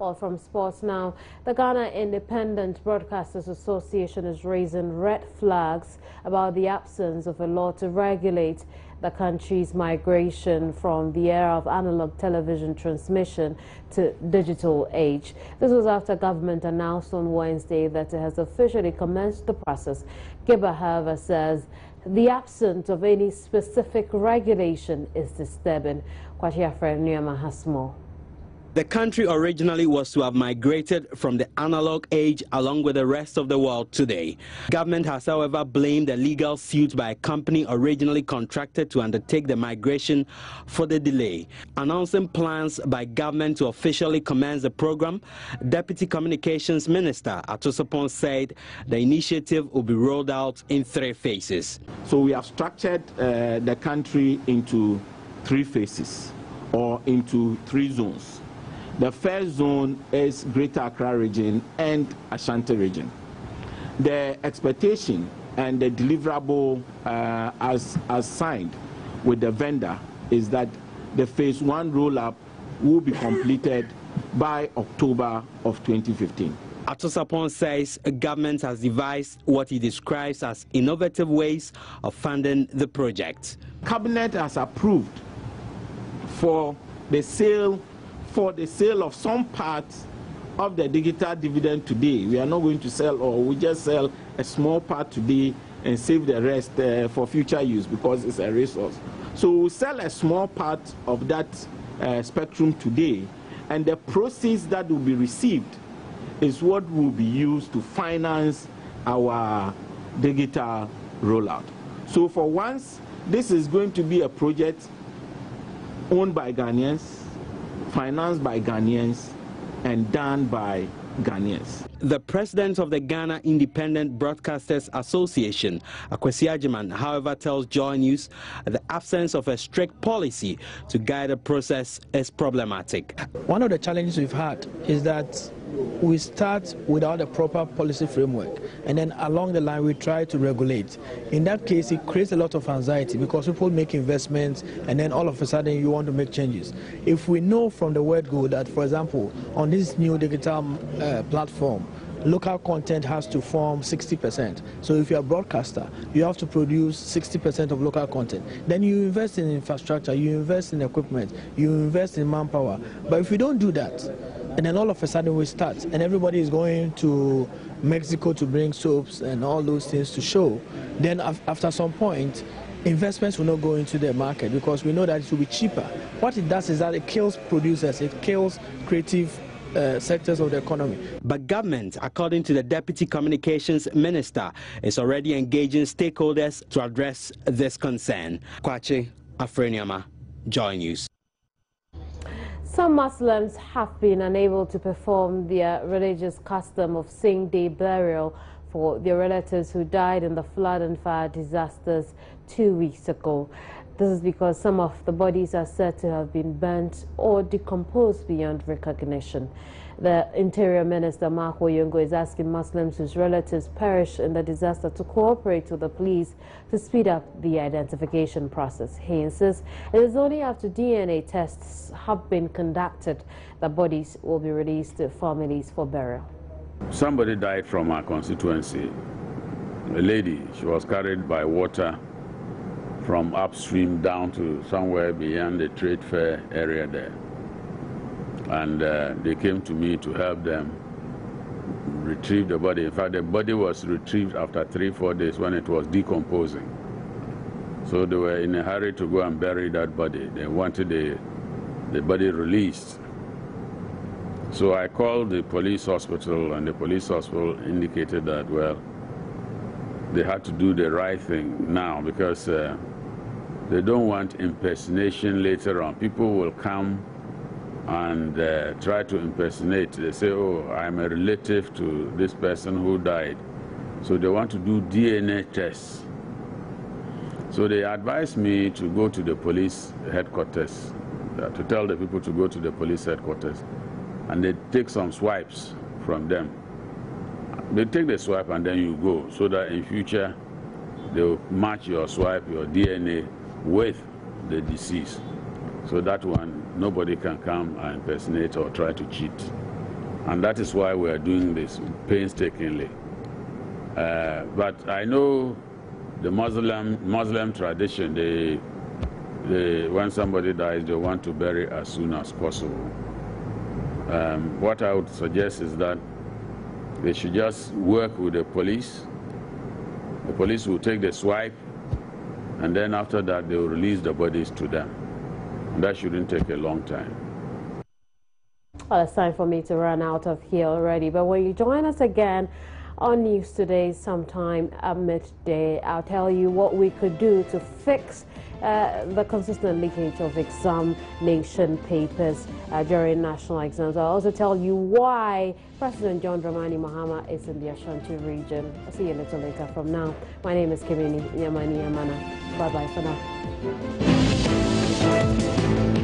Or from sports now, the Ghana Independent Broadcasters Association is raising red flags about the absence of a law to regulate the country's migration from the era of analog television transmission to digital age. This was after government announced on Wednesday that it has officially commenced the process. Giba, however, says the absence of any specific regulation is disturbing. Kwachi Afrɛ Nneɛma has more. The country originally was to have migrated from the analog age along with the rest of the world today. Government has, however, blamed the legal suit by a company originally contracted to undertake the migration for the delay. Announcing plans by government to officially commence the program, Deputy Communications Minister Ato Sarpong said the initiative will be rolled out in 3 phases. So we have structured the country into 3 phases or into 3 zones. The first zone is Greater Accra region and Ashanti region. The expectation and the deliverable as signed with the vendor is that the phase 1 roll-up will be completed by October of 2015. Ato Sarpong says government has devised what he describes as innovative ways of funding the project. Cabinet has approved for the sale of some parts of the digital dividend today. We are not going to sell, or we just sell a small part today and save the rest for future use because it's a resource. So we'll sell a small part of that spectrum today, and the proceeds that will be received is what will be used to finance our digital rollout. So for once, this is going to be a project owned by Ghanaians, financed by Ghanaians, and done by Ghanaians. The president of the Ghana Independent Broadcasters Association, Akwasi Agyeman, however, tells Joy News the absence of a strict policy to guide the process is problematic. One of the challenges we've had is that we start without a proper policy framework, and then along the line we try to regulate. In that case, it creates a lot of anxiety because people make investments and then all of a sudden you want to make changes. If we know from the word go that, for example, on this new digital platform, local content has to form 60%. So if you're a broadcaster, you have to produce 60% of local content. Then you invest in infrastructure, you invest in equipment, you invest in manpower. But if you don't do that, and then all of a sudden we start, and everybody is going to Mexico to bring soaps and all those things to show, then after some point, investments will not go into the market because we know that it will be cheaper. What it does is that it kills producers, it kills creative sectors of the economy. But government, according to the Deputy Communications Minister, is already engaging stakeholders to address this concern. Kwachi Afrɛ Nneɛma, Joy News. Some Muslims have been unable to perform their religious custom of same-day burial for their relatives who died in the flood and fire disasters 2 weeks ago. This is because some of the bodies are said to have been burnt or decomposed beyond recognition. The Interior Minister, Mark Oyongo, is asking Muslims whose relatives perished in the disaster to cooperate with the police to speed up the identification process. He insists it is only after DNA tests have been conducted that bodies will be released to families for burial. Somebody died from our constituency. A lady, she was carried by water from upstream down to somewhere beyond the trade fair area there. And they came to me to help them retrieve the body. In fact, the body was retrieved after 3-4 days when it was decomposing. So they were in a hurry to go and bury that body. They wanted the body released. So I called the police hospital, and the police hospital indicated that, well, they had to do the right thing now because they don't want impersonation later on. People will come and try to impersonate. They say, oh, I'm a relative to this person who died. So they want to do DNA tests. So they advised me to go to the police headquarters, to tell the people to go to the police headquarters. And they take some swipes from them. They take the swipe and then you go, so that in future they'll match your swipe, your DNA, with the deceased. So that one, nobody can come and impersonate or try to cheat. And that is why we are doing this painstakingly. But I know the Muslim tradition, when somebody dies, they want to bury as soon as possible. What I would suggest is that they should just work with the police. The police will take the swipe, and then after that, they will release the bodies to them. And that shouldn't take a long time. Well, it's time for me to run out of here already. But when you join us again on News Today sometime at midday, I'll tell you what we could do to fix the consistent leakage of examination papers during national exams. I'll also tell you why President John Dramani Mahama is in the Ashanti region. I'll see you a little later from now. My name is Kimini Nyamani Yamana. Bye-bye for now.